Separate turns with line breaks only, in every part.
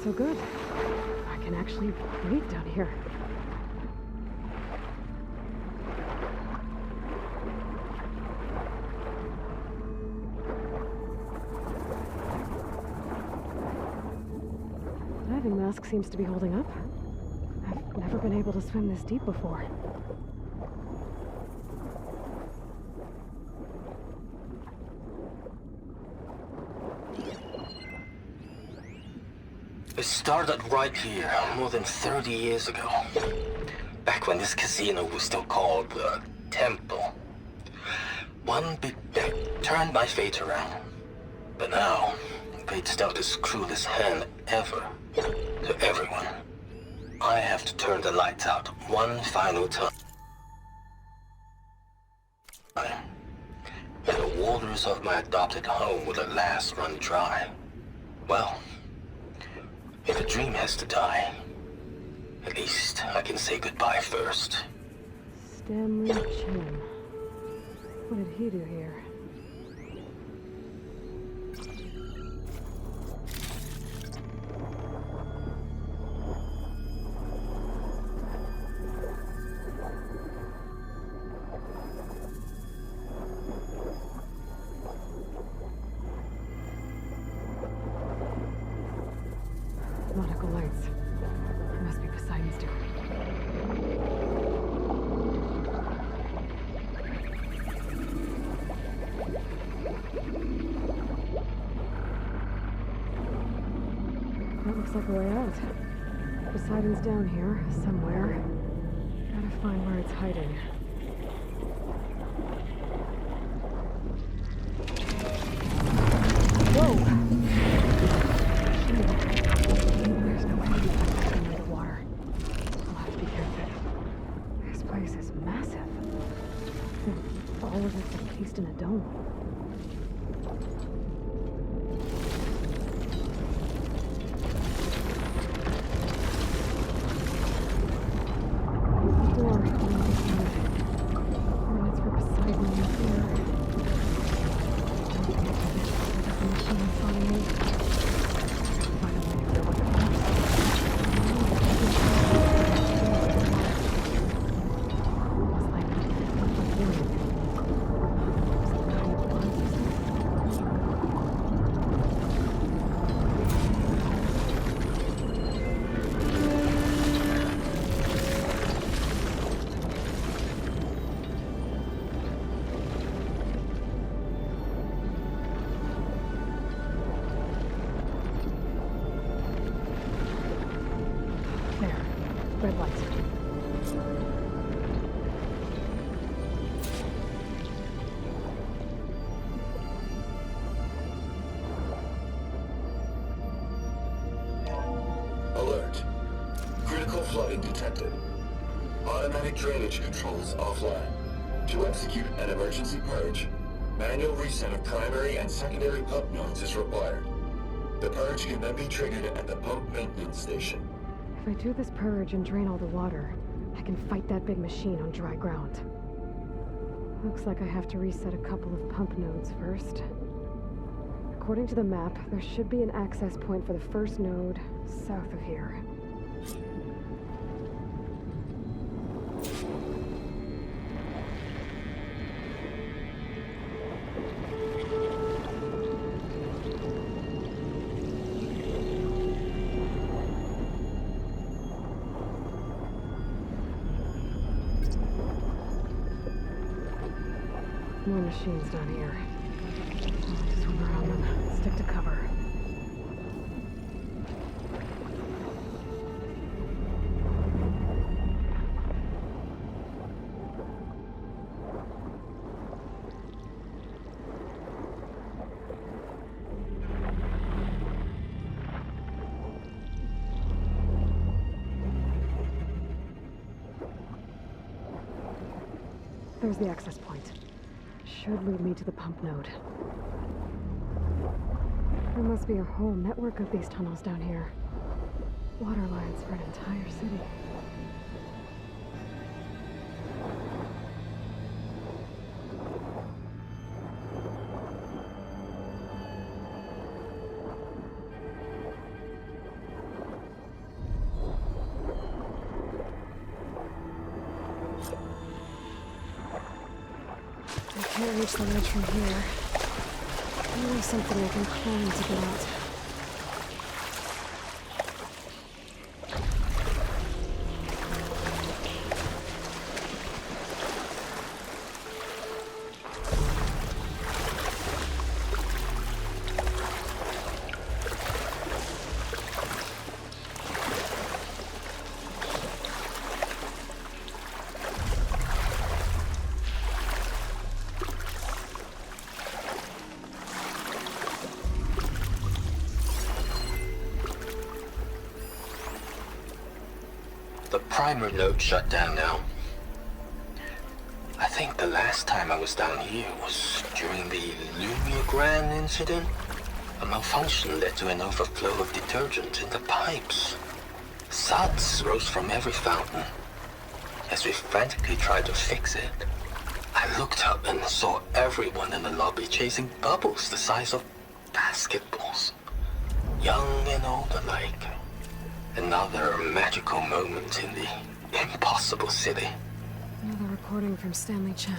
so good. I can actually breathe down here. Diving mask seems to be holding up. I've never been able to swim this deep before.
It started right here, more than 30 years ago. Back when this casino was still called the Temple. One big bet turned my fate around. But now, fate's dealt its cruelest hand ever to everyone. I have to turn the lights out one final time. And the waters of my adopted home will at last run dry. Well, if a dream has to die, at least I can say goodbye first.
Stanley Chin. What did he do here? Nautical lights. Must be Poseidon's doing. That looks like a way out. Poseidon's down here, somewhere. Gotta find where it's hiding. Whoa! There's no way to get under the water. I'll have to be careful. This place is massive. All of it's encased in a dome. Red light.
Alert. Critical flooding detected. Automatic drainage controls offline. To execute an emergency purge, manual reset of primary and secondary pump nodes is required. The purge can then be triggered at the pump maintenance station.
If I do this purge and drain all the water, I can fight that big machine on dry ground. Looks like I have to reset a couple of pump nodes first. According to the map, there should be an access point for the first node south of here. More machines down here. I'll just swim around them. Stick to cover. There's the access point. Should lead me to the pump node. There must be a whole network of these tunnels down here. Water lines for an entire city. Can't reach the ledge from here. Maybe something I can climb to get out.
The primer node shut down now. I think the last time I was down here was during the Lumia Gran incident. A malfunction led to an overflow of detergent in the pipes. Suds rose from every fountain. As we frantically tried to fix it, I looked up and saw everyone in the lobby chasing bubbles the size of basketballs. Young and old alike. Another magical moment in the impossible city.
Another recording from Stanley Chen.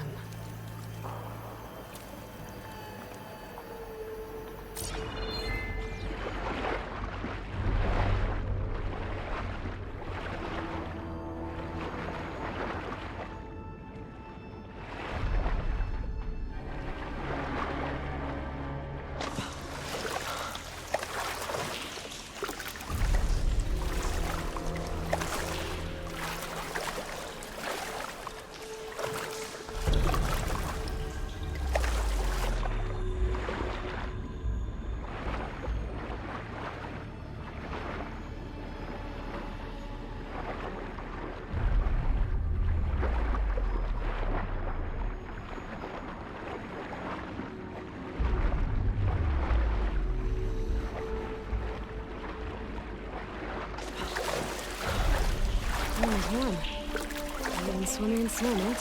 There's one. And swimming in swimming.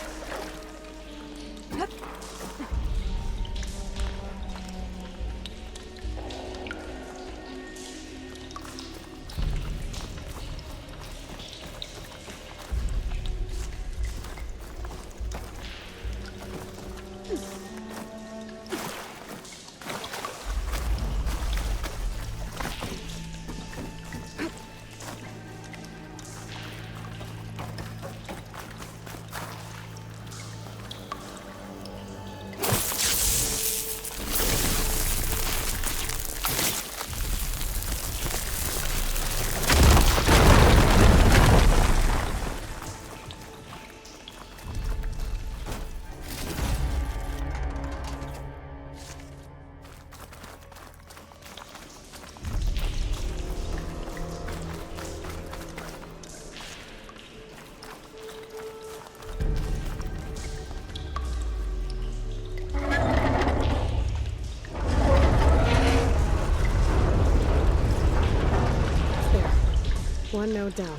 One node down.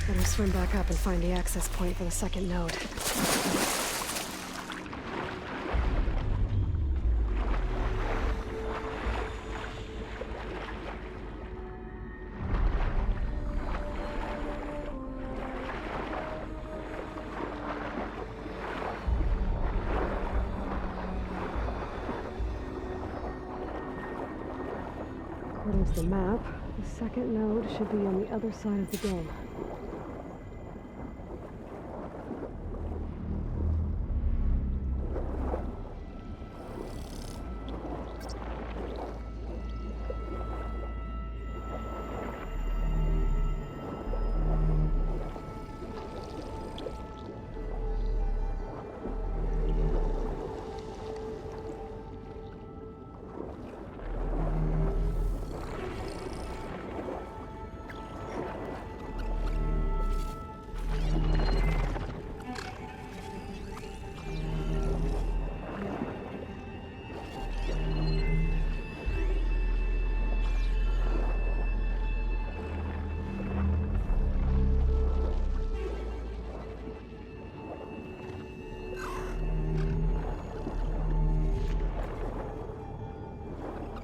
Better swim back up and find the access point for the second node. According to the map, the second node should be on the other side of the dome.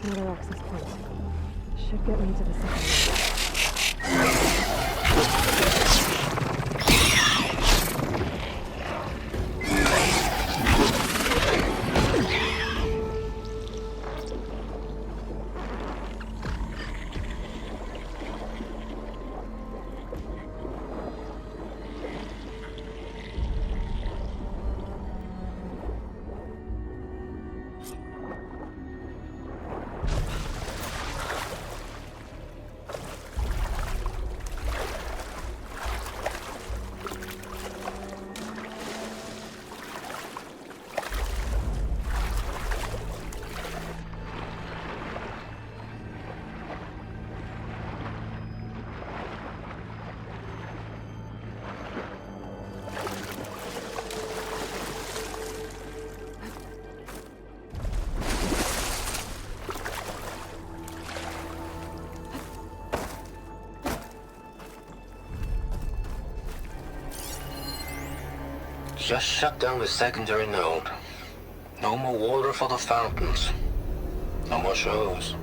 Another access point. Should get me to the second node.
just shut down the secondary node. No more water for the fountains. No more shows.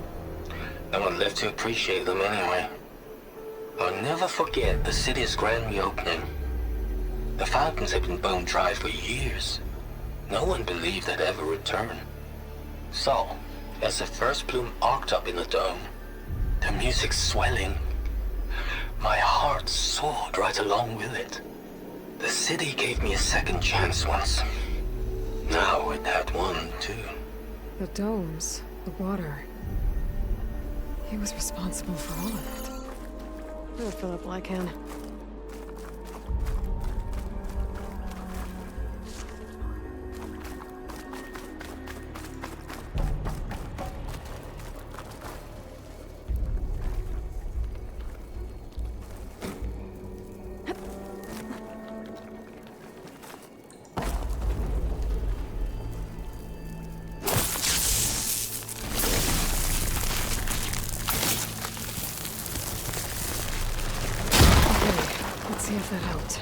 No one left to appreciate them anyway. I'll never forget the city's grand reopening. The fountains had been bone dry for years. No one believed they'd ever return. So, as the first bloom arced up in the dome, the music swelling, my heart soared right along with it. The city gave me a second chance once. Now it had one, too.
The domes, the water. He was responsible for all of it. Oh, Philip Lycan. See if that helped.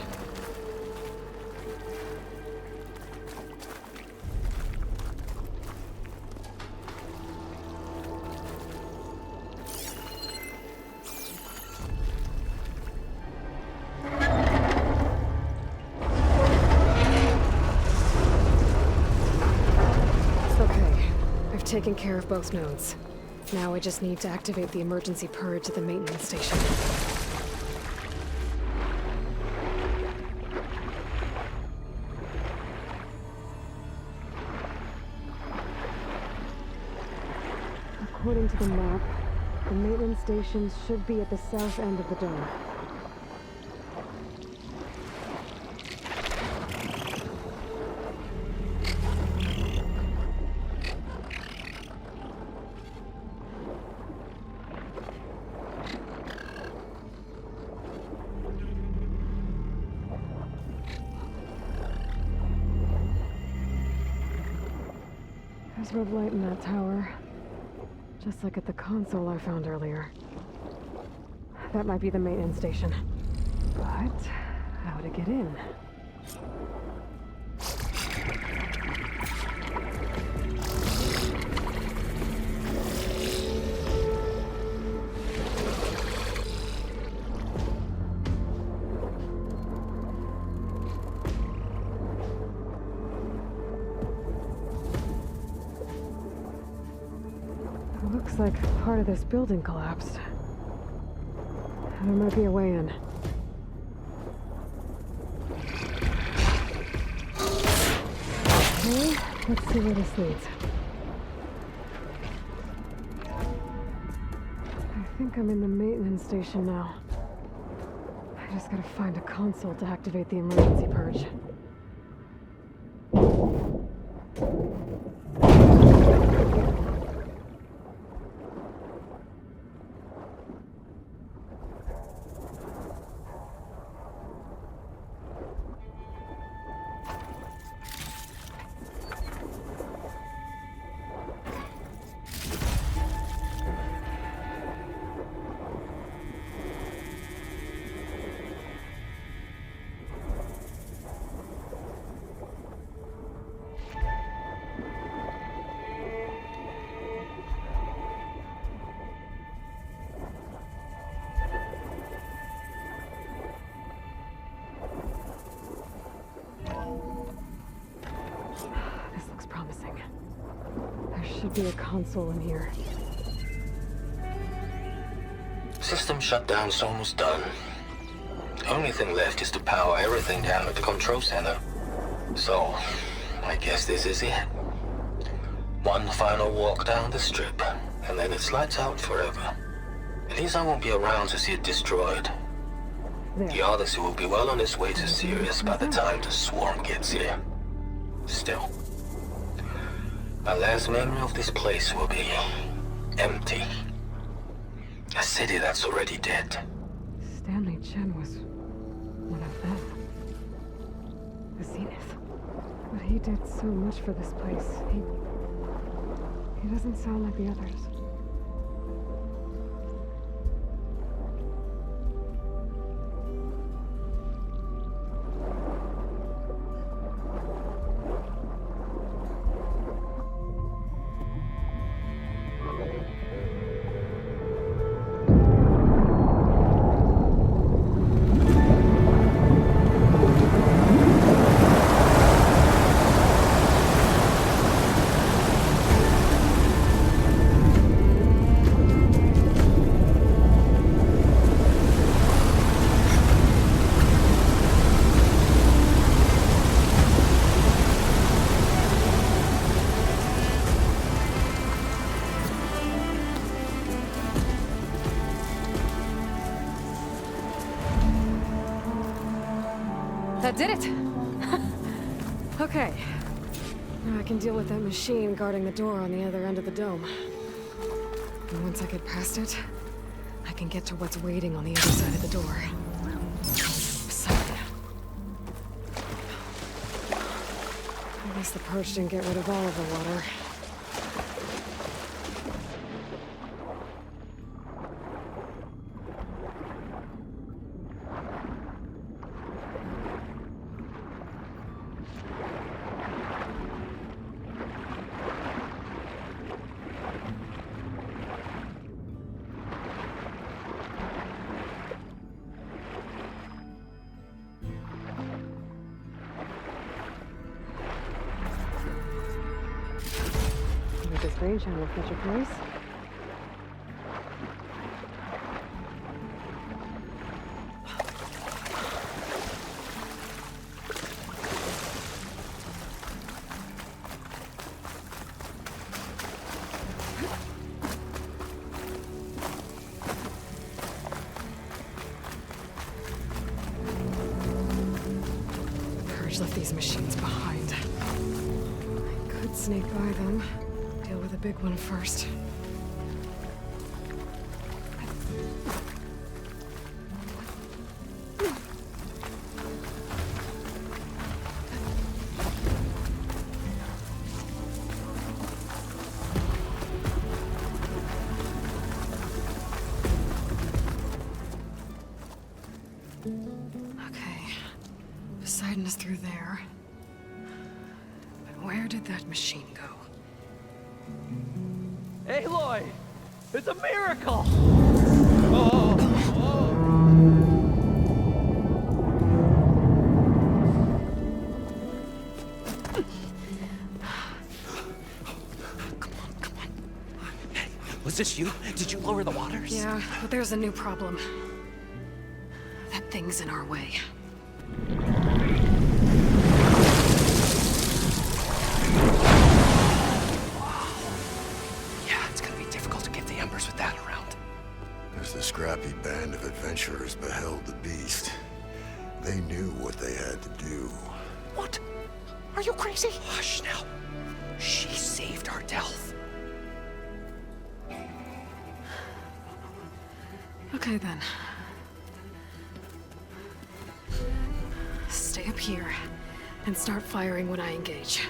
Okay, I've taken care of both nodes. Now I just need to activate the emergency purge at the maintenance station. According to the map, the maintenance stations should be at the south end of the dome. There's red light in that tower. Just like at the console I found earlier. That might be the maintenance station. But how to get in? Looks like part of this building collapsed. There might be a way in. Okay, let's see where this leads. I think I'm in the maintenance station now. I just gotta find a console to activate the emergency purge. Should be a console in here.
System shutdown's almost done. The only thing left is to power everything down at the control center. So, I guess this is it. One final walk down the strip, and then it's lights out forever. At least I won't be around to see it destroyed.
There.
The Odyssey will be well on its way to Sirius by the time the swarm gets here. Still, my last memory of this place will be empty. A city that's already dead.
Stanley Chen was one of them. The Zenith. But he did so much for this place. He doesn't sound like the others. That did it! Okay. Now I can deal with that machine guarding the door on the other end of the dome. And once I get past it, I can get to what's waiting on the other side of the door. Poseidon. At least the purge didn't get rid of all of the water. With this Green Channel feature, please. The Purge left these machines behind. I could sneak by them. Deal with the big one first. Okay. Poseidon is through there. But where did that machine go?
Aloy! It's a miracle! Oh, oh.
Come on. Hey, was this you? Did you lower the waters?
Yeah, but there's a new problem. That thing's in our way.
With that around.
As the scrappy band of adventurers beheld the beast, they knew what they had to do.
What? Are you crazy? Hush now. She saved our Delph.
Okay then. Stay up here and start firing when I engage.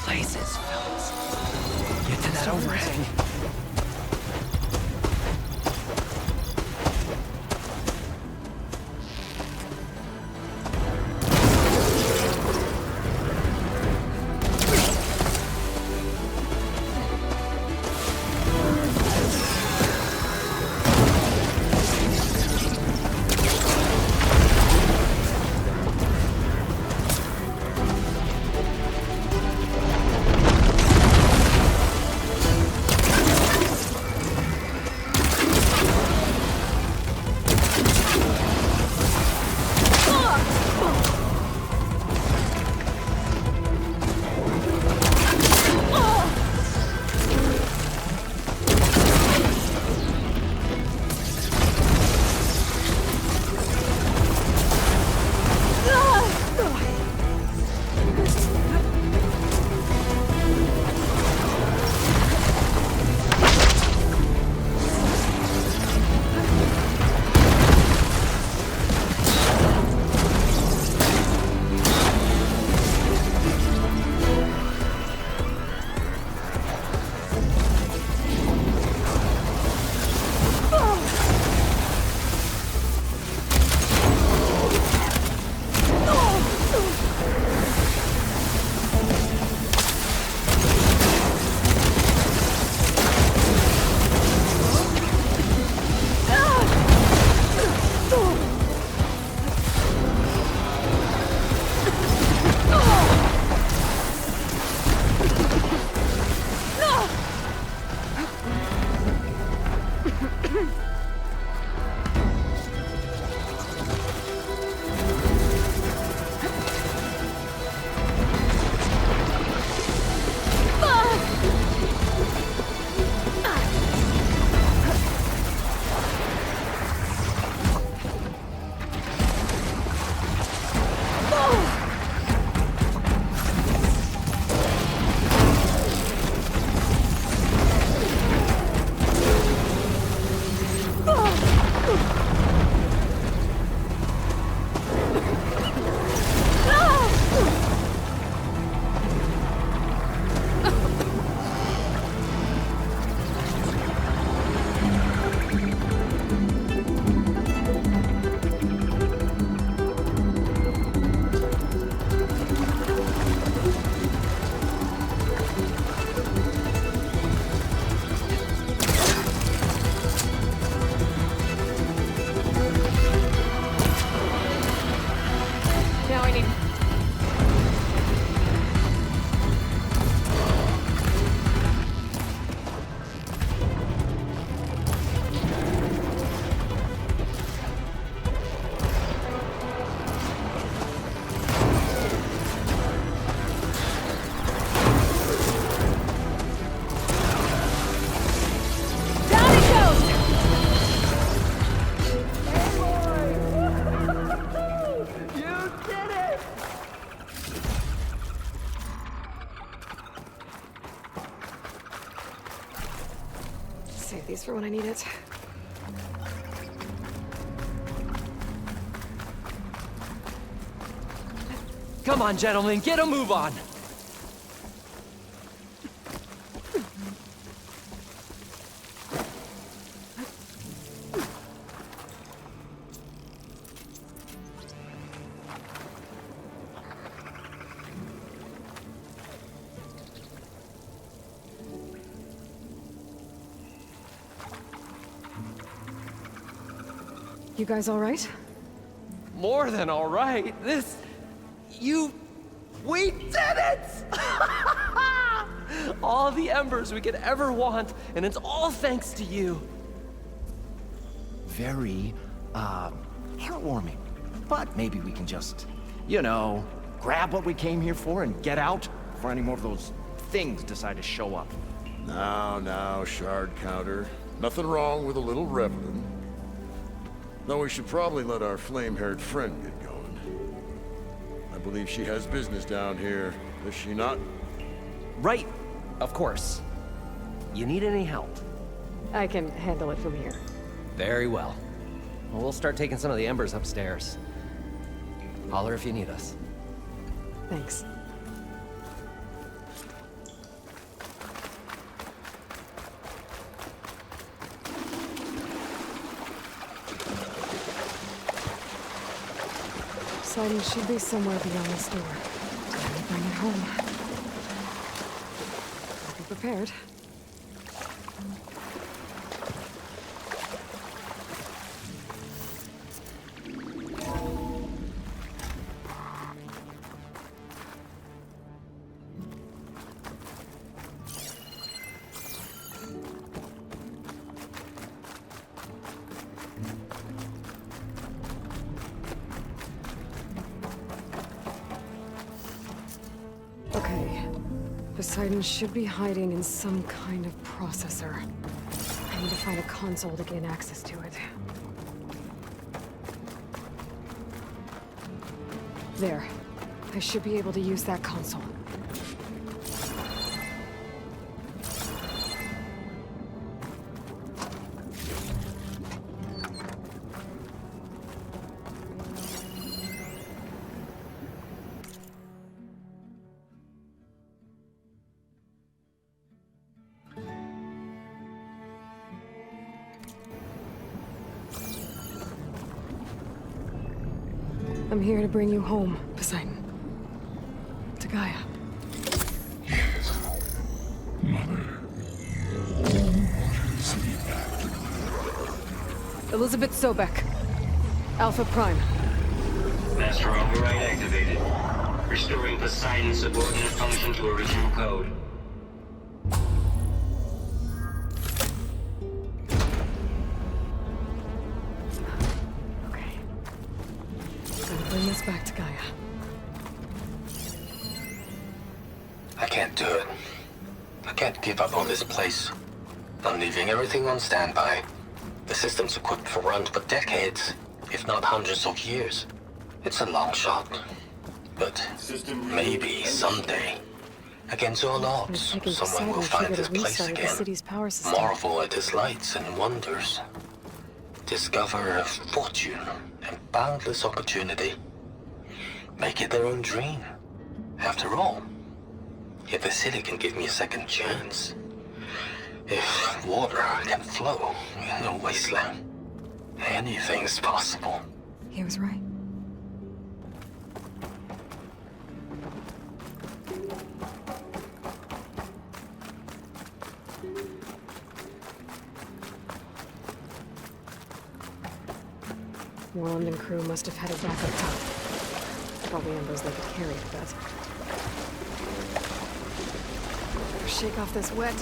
Places, fellas. Get to that overhang.
Save these for when I need it.
Come on, gentlemen, get a move on!
You guys all right?
More than all right. We did it! All the embers we could ever want, and it's all thanks to you.
Very, heartwarming. But maybe we can just, grab what we came here for and get out before any more of those things decide to show up.
Now, Shard Counter. Nothing wrong with a little reveling. Though we should probably let our flame-haired friend get going. I believe she has business down here, does she not?
Right, of course. You need any help?
I can handle it from here.
Very well. Well, we'll start taking some of the embers upstairs. Holler if you need us.
Thanks. Poseidon should be somewhere beyond this door. Time to bring it home. Be prepared. Okay. Poseidon should be hiding in some kind of processor. I need to find a console to gain access to it. There. I should be able to use that console. I'm here to bring you home, Poseidon. To Gaia. Elizabeth Sobek. Alpha Prime.
Master override activated. Restoring Poseidon's subordinate function to original code.
Okay. Gotta bring this back to Gaia.
I can't do it. I can't give up on this place. I'm leaving everything on standby. The system's equipped for runs for decades, if not hundreds of years. It's a long shot. But maybe someday, against all odds,
Thinking
someone will
Poseidon
find this
triggered a
place
restart of the
again.
city's power system.
Marvel at its lights and wonders. Discover a fortune and boundless opportunity. Make it their own dream. After all, if the city can give me a second chance, if water can flow in a wasteland, anything's possible.
He was right. Warland and crew must have headed back up top. Probably embers they could carry, I bet. Better shake off this wet.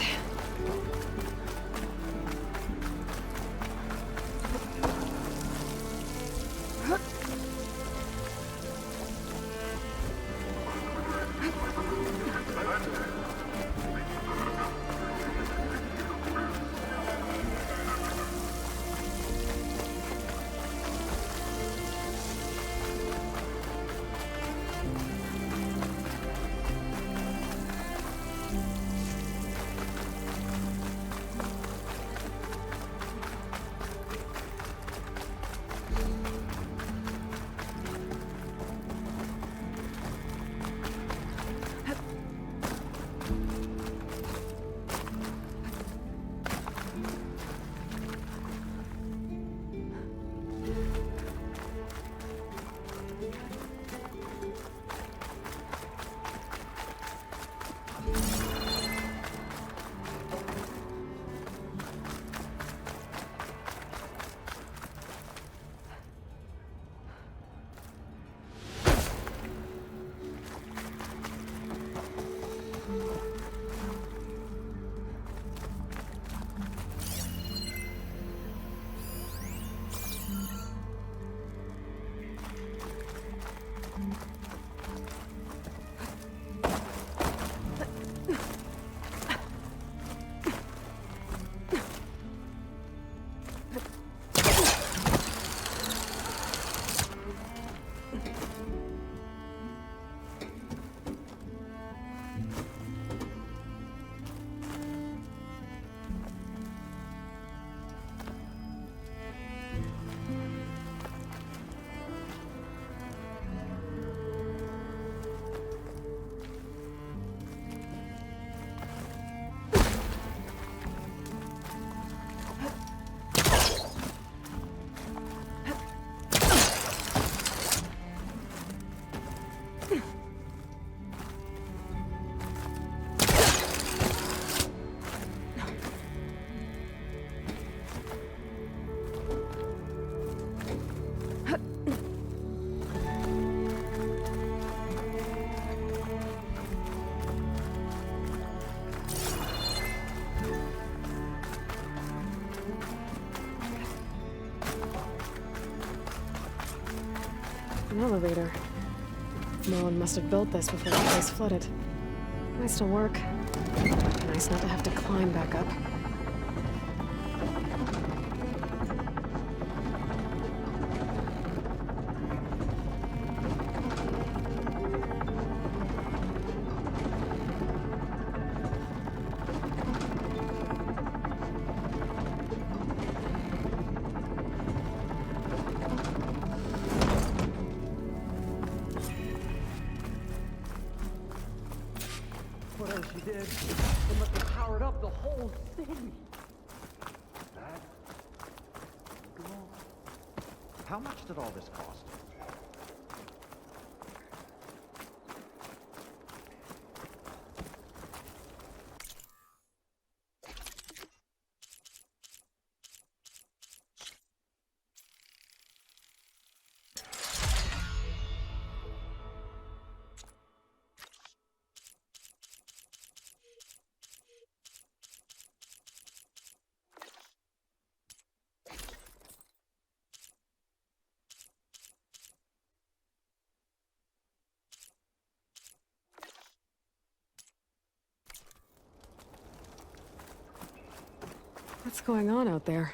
An elevator. No one must have built this before the place flooded. Might still work. Nice not to have to climb back up.
Whatever she did, it must have powered up the whole thing. That? How much did all this cost?
What's going on out there?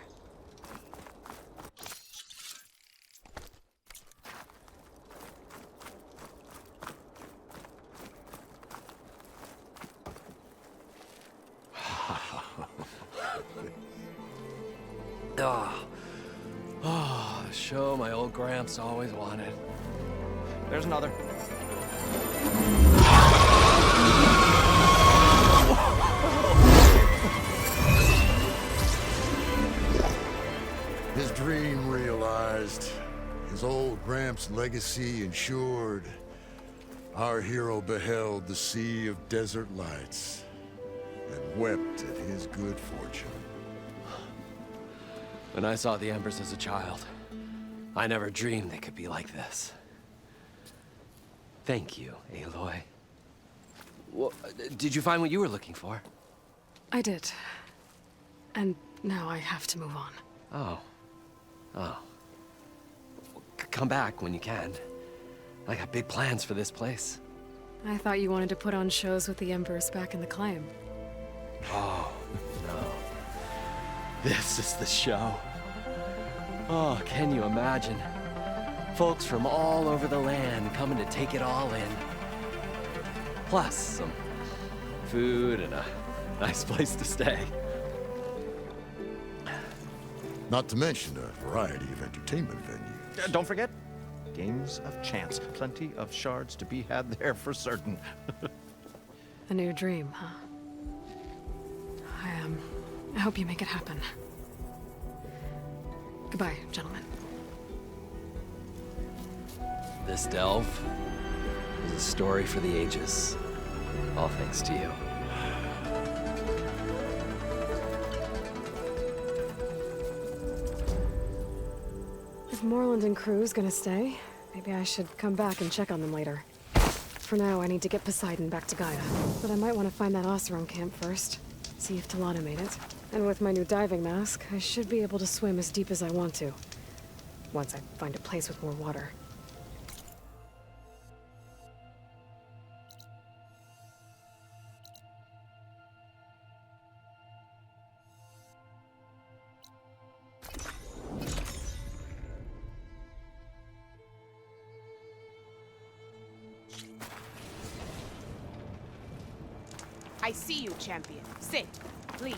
Oh, the show my old Gramps always wanted.
There's another.
His dream realized, his old Gramps' legacy ensured. Our hero beheld the sea of desert lights and wept at his good fortune.
When I saw the Embers as a child, I never dreamed they could be like this. Thank you, Aloy. Well, did you find what you were looking for?
I did. And now I have to move on.
Oh. Come back when you can. I got big plans for this place.
I thought you wanted to put on shows with the Embers back in the climb.
Oh, no. This is the show. Oh, can you imagine? Folks from all over the land coming to take it all in. Plus, some food and a nice place to stay.
Not to mention a variety of entertainment venues.
Don't forget, games of chance. Plenty of shards to be had there for certain.
A new dream, huh? I hope you make it happen. Goodbye, gentlemen.
This delve is a story for the ages. All thanks to you.
If Moreland and crew's gonna stay, maybe I should come back and check on them later. For now, I need to get Poseidon back to Gaia. But I might want to find that Oseram camp first. See if Talana made it. And with my new diving mask, I should be able to swim as deep as I want to. Once I find a place with more water.
I see you, champion. Sit, please.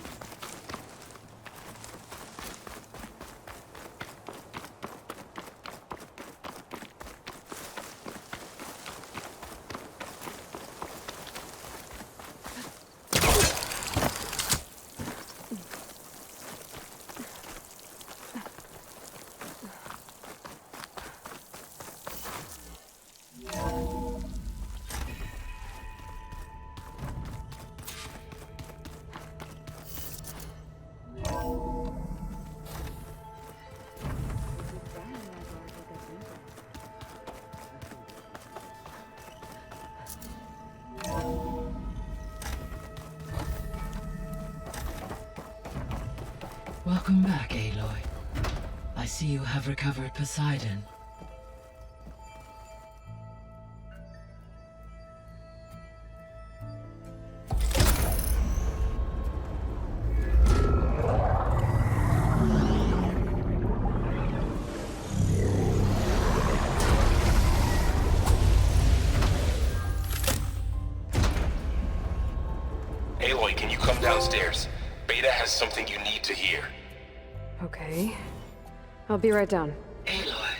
Welcome back, Aloy. I see you have recovered Poseidon. Aloy, can you come downstairs? Beta has something you need to hear.
Okay. I'll be right down.
Aloy,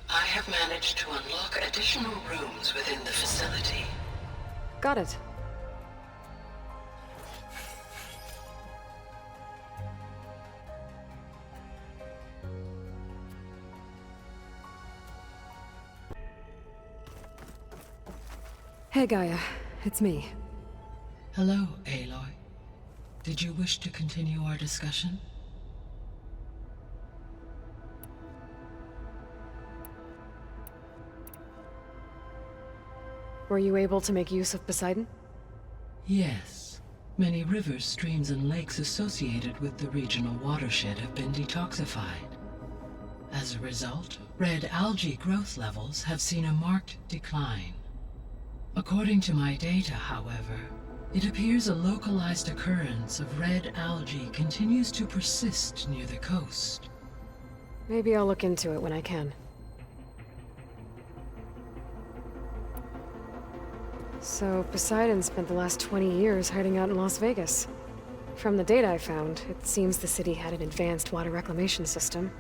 I have managed to unlock additional rooms within the facility.
Got it. Hey, Gaia. It's me.
Hello, Aloy. Did you wish to continue our discussion?
Were you able to make use of Poseidon?
Yes. Many rivers, streams, and lakes associated with the regional watershed have been detoxified. As a result, red algae growth levels have seen a marked decline. According to my data, however, it appears a localized occurrence of red algae continues to persist near the coast.
Maybe I'll look into it when I can. So, Poseidon spent the last 20 years hiding out in Las Vegas. From the data I found, it seems the city had an advanced water reclamation system.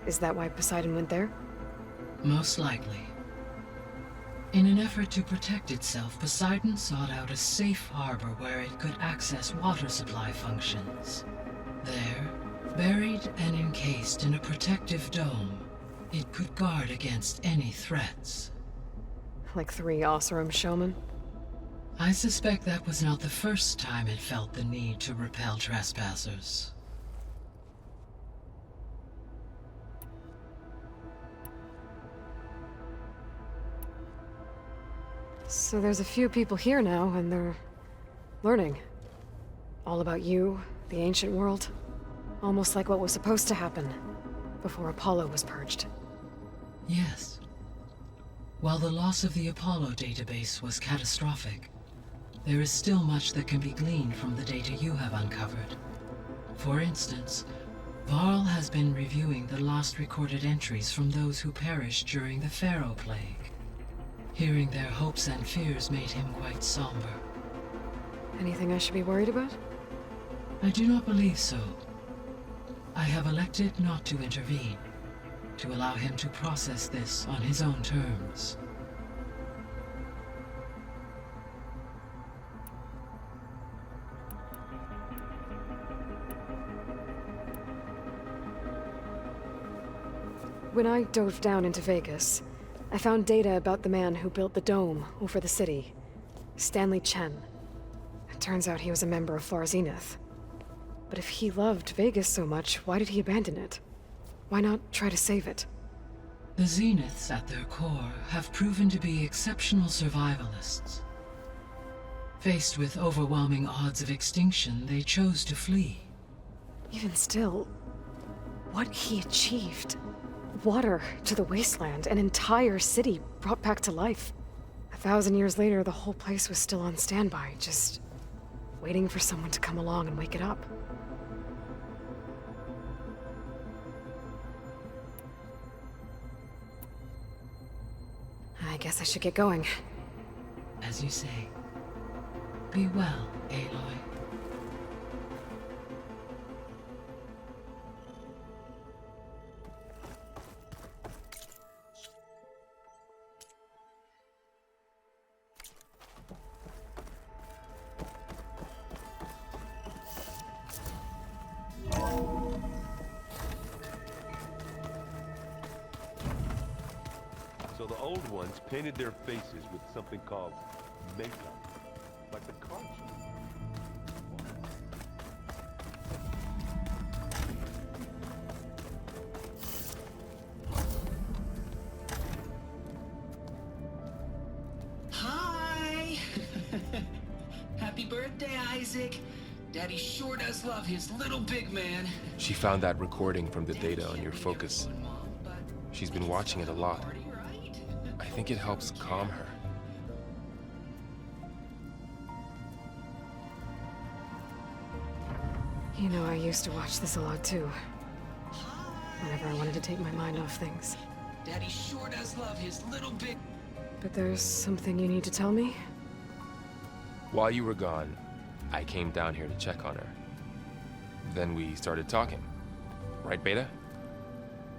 Is that why Poseidon went there?
Most likely. In an effort to protect itself, Poseidon sought out a safe harbor where it could access water supply functions. There, buried and encased in a protective dome, it could guard against any threats.
Like 3 Oseram showmen?
I suspect that was not the first time it felt the need to repel trespassers.
So there's a few people here now, and they're learning. All about you, the ancient world. Almost like what was supposed to happen before Apollo was purged.
Yes. While the loss of the Apollo database was catastrophic, there is still much that can be gleaned from the data you have uncovered. For instance, Varl has been reviewing the last recorded entries from those who perished during the Pharaoh Plague. Hearing their hopes and fears made him quite somber.
Anything I should be worried about?
I do not believe so. I have elected not to intervene, to allow him to process this on his own terms.
When I dove down into Vegas, I found data about the man who built the dome over the city. Stanley Chen. It turns out he was a member of Far Zenith. But if he loved Vegas so much, why did he abandon it? Why not try to save it?
The Zeniths, at their core, have proven to be exceptional survivalists. Faced with overwhelming odds of extinction, they chose to flee.
Even still, what he achieved. Water to the wasteland, an entire city brought back to life. 1,000 years later, the whole place was still on standby, just waiting for someone to come along and wake it up. I guess I should get going.
As you say. Be well, Aloy.
So the old ones painted their faces with something called makeup, like the card
Hi! Happy birthday, Isaac. Daddy sure does love his little big man.
She found that recording from the data on your focus. She's been watching it a lot. I think it helps calm her.
You know, I used to watch this a lot too. Whenever I wanted to take my mind off things.
Daddy sure does love his little big...
But there's something you need to tell me?
While you were gone, I came down here to check on her. Then we started talking. Right, Beta?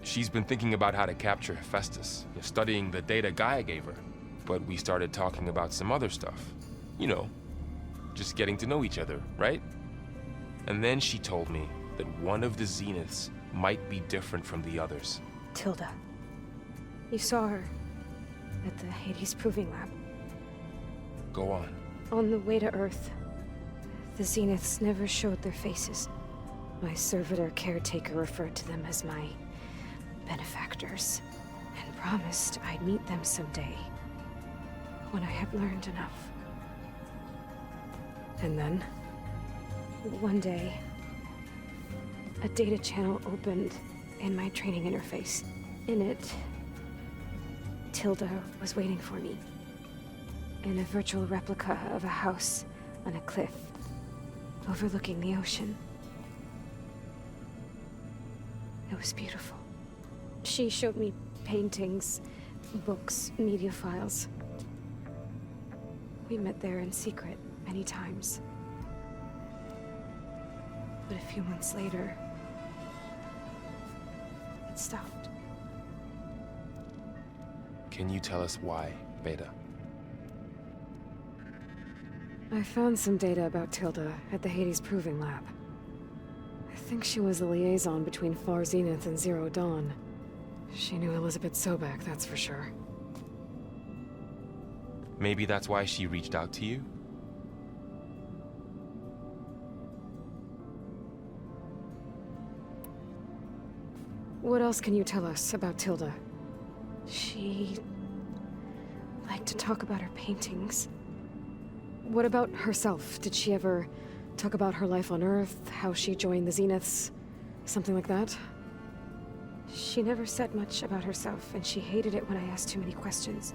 She's been thinking about how to capture Hephaestus, studying the data Gaia gave her. But we started talking about some other stuff. You know, just getting to know each other, right? And then she told me that one of the Zeniths might be different from the others.
Tilda. You saw her at the Hades Proving Lab.
Go on.
On the way to Earth, the Zeniths never showed their faces. My servitor caretaker referred to them as my benefactors, and promised I'd meet them someday, when I had learned enough. And then, one day, a data channel opened in my training interface. In it, Tilda was waiting for me, in a virtual replica of a house on a cliff, overlooking the ocean. It was beautiful. She showed me paintings, books, media files. We met there in secret many times. But a few months later, it stopped.
Can you tell us why, Beta?
I found some data about Tilda at the Hades Proving Lab. I think she was the liaison between Far Zenith and Zero Dawn. She knew Elizabeth Sobek, that's for sure.
Maybe that's why she reached out to you?
What else can you tell us about Tilda? She liked to talk about her paintings. What about herself? Did she ever talk about her life on Earth, how she joined the Zeniths, something like that? She never said much about herself, and she hated it when I asked too many questions.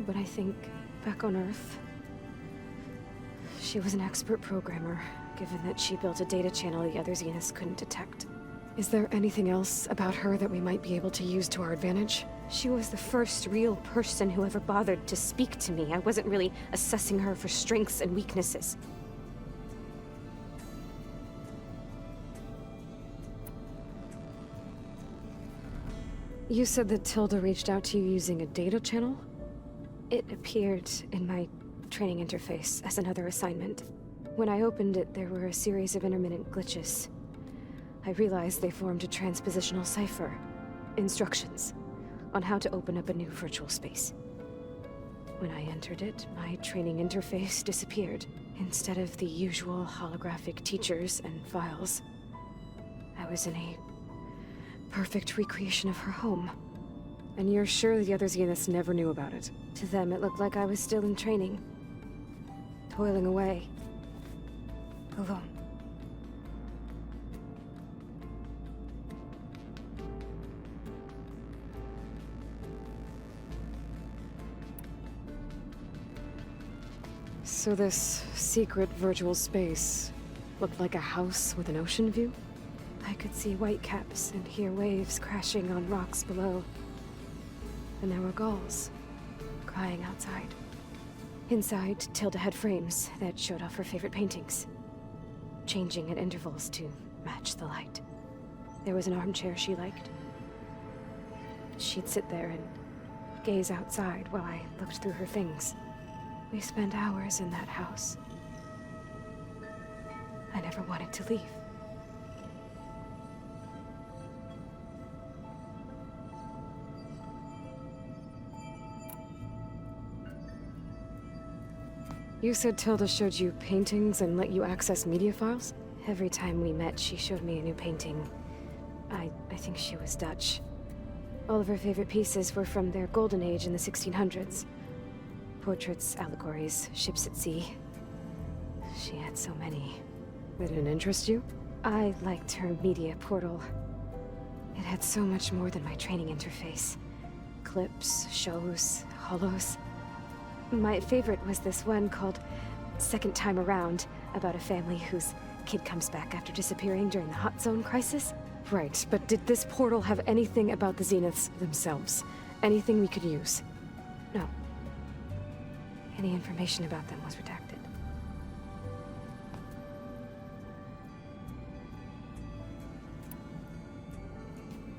But I think, back on Earth, she was an expert programmer, given that she built a data channel the other Zeniths couldn't detect. Is there anything else about her that we might be able to use to our advantage? She was the first real person who ever bothered to speak to me. I wasn't really assessing her for strengths and weaknesses. You said that Tilda reached out to you using a data channel? It appeared in my training interface as another assignment. When I opened it, there were a series of intermittent glitches. I realized they formed a transpositional cipher. Instructions on how to open up a new virtual space. When I entered it, my training interface disappeared. Instead of the usual holographic teachers and files, I was in a perfect recreation of her home. And you're sure the other Zeniths never knew about it? To them, it looked like I was still in training. Toiling away. Alone. So this secret virtual space looked like a house with an ocean view? I could see whitecaps and hear waves crashing on rocks below. And there were gulls crying outside. Inside, Tilda had frames that showed off her favorite paintings, changing at intervals to match the light. There was an armchair she liked. She'd sit there and gaze outside while I looked through her things. We spent hours in that house. I never wanted to leave. You said Tilda showed you paintings and let you access media files? Every time we met, she showed me a new painting. I think she was Dutch. All of her favorite pieces were from their golden age in the 1600s. Portraits, allegories, ships at sea. She had so many. That didn't interest you? I liked her media portal. It had so much more than my training interface. Clips, shows, holos. My favorite was this one called Second Time Around, about a family whose kid comes back after disappearing during the Hot Zone crisis. Right, but did this portal have anything about the Zeniths themselves? Anything we could use? No. Any information about them was redacted.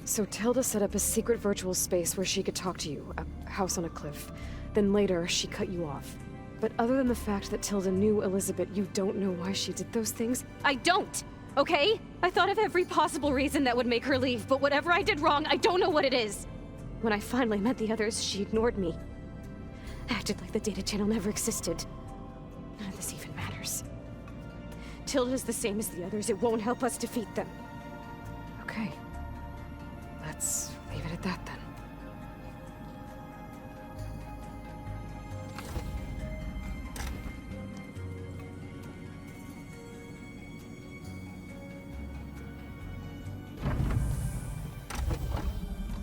So Tilda set up a secret virtual space where she could talk to you, a house on a cliff. Then later, she cut you off. But other than the fact that Tilda knew Elizabeth, you don't know why she did those things?
I don't! Okay? I thought of every possible reason that would make her leave, but whatever I did wrong, I don't know what it is. When I finally met the others, she ignored me. Acted like the data channel never existed. None of this even matters. Tilda's the same as the others. It won't help us defeat them.
Okay. Let's leave it at that then.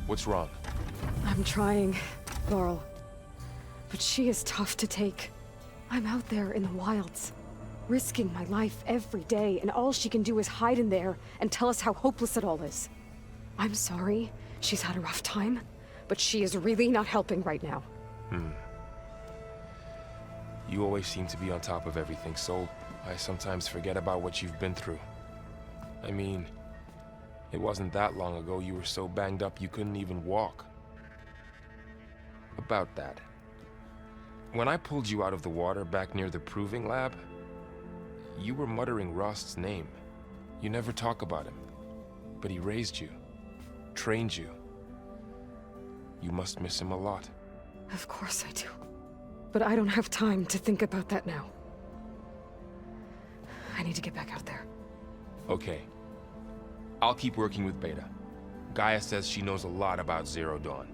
What's wrong?
I'm trying, Laurel. But she is tough to take. I'm out there in the wilds, risking my life every day, and all she can do is hide in there and tell us how hopeless it all is. I'm sorry, she's had a rough time, but she is really not helping right now.
You always seem to be on top of everything, so I sometimes forget about what you've been through. I mean, it wasn't that long ago you were so banged up you couldn't even walk. About that. When I pulled you out of the water back near the proving lab, you were muttering Rost's name. You never talk about him. But he raised you, trained you. You must miss him a lot.
Of course I do. But I don't have time to think about that now. I need to get back out there.
Okay. I'll keep working with Beta. Gaia says she knows a lot about Zero Dawn.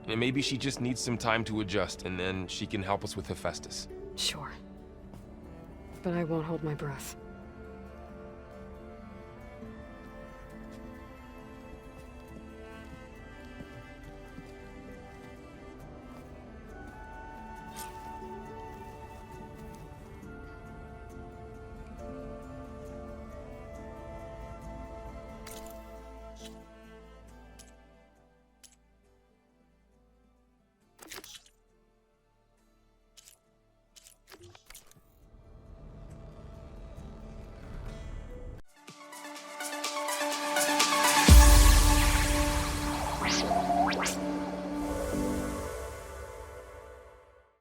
And maybe she just needs some time to adjust, and then she can help us with Hephaestus.
Sure. But I won't hold my breath.